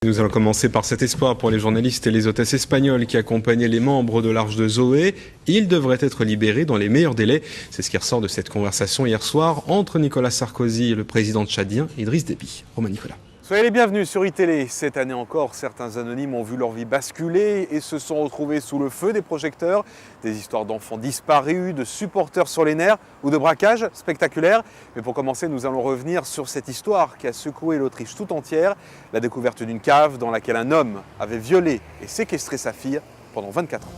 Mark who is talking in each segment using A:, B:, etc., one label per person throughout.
A: Nous allons commencer par cet espoir pour les journalistes et les hôtesses espagnoles qui accompagnaient les membres de l'Arche de Zoé. Ils devraient être libérés dans les meilleurs délais. C'est ce qui ressort de cette conversation hier soir entre Nicolas Sarkozy et le président tchadien Idriss Déby. Romain Nicolas.
B: Soyez les bienvenus sur iTélé. Cette année encore, certains anonymes ont vu leur vie basculer et se sont retrouvés sous le feu des projecteurs. Des histoires d'enfants disparus, de supporters sur les nerfs ou de braquages spectaculaires. Mais pour commencer, nous allons revenir sur cette histoire qui a secoué l'Autriche tout entière. La découverte d'une cave dans laquelle un homme avait violé et séquestré sa fille pendant 24 ans.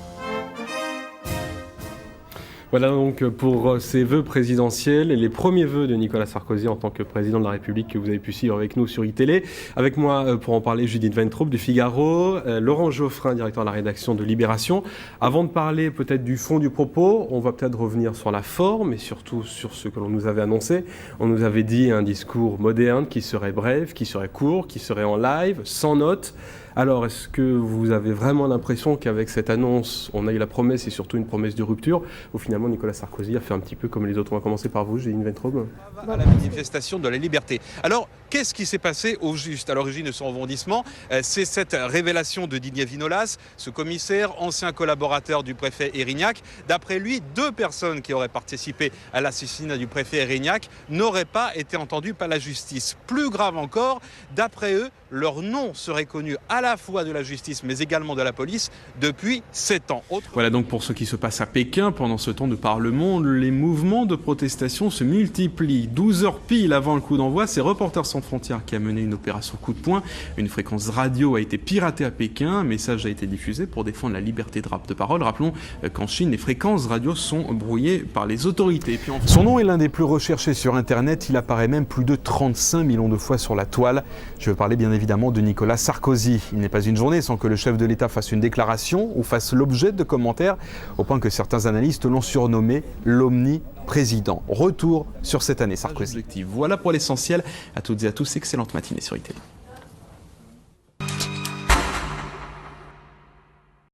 A: Voilà donc pour ces vœux présidentiels et les premiers vœux de Nicolas Sarkozy en tant que président de la République que vous avez pu suivre avec nous sur iTélé. Avec moi pour en parler, Judith Weintraub du Figaro, Laurent Geoffrin, directeur de la rédaction de Libération. Avant de parler peut-être du fond du propos, on va peut-être revenir sur la forme et surtout sur ce que l'on nous avait annoncé. On nous avait dit un discours moderne qui serait bref, qui serait court, qui serait en live, sans notes. Alors, est-ce que vous avez vraiment l'impression qu'avec cette annonce, on a eu la promesse et surtout une promesse de rupture, où finalement Nicolas Sarkozy a fait un petit peu comme les autres? On va commencer par vous, Judith Weintraub.
C: À la manifestation de la liberté. Alors, qu'est-ce qui s'est passé au juste à l'origine de son rebondissement? C'est cette révélation de Didier Vinolas, ce commissaire, ancien collaborateur du préfet Erignac. D'après lui, 2 personnes qui auraient participé à l'assassinat du préfet Erignac n'auraient pas été entendues par la justice. Plus grave encore, d'après eux, leur nom serait connu à la fois de la justice mais également de la police depuis 7 ans.
A: Voilà donc pour ce qui se passe à Pékin. Pendant ce temps de par le monde, les mouvements de protestation se multiplient. 12 heures pile avant le coup d'envoi, c'est Reporters sans frontières qui a mené une opération coup de poing. Une fréquence radio a été piratée à Pékin. Un message a été diffusé pour défendre la liberté de parole. Rappelons qu'en Chine, les fréquences radio sont brouillées par les autorités. Et puis
B: Son nom est l'un des plus recherchés sur Internet. Il apparaît même plus de 35 millions de fois sur la toile. Je veux parler bien évidemment de Nicolas Sarkozy. Il n'est pas une journée sans que le chef de l'État fasse une déclaration ou fasse l'objet de commentaires, au point que certains analystes l'ont surnommé l'omni-président. Retour sur cette année Sarkozy.
A: Voilà pour l'essentiel. À toutes et à tous, excellente matinée sur iTélé.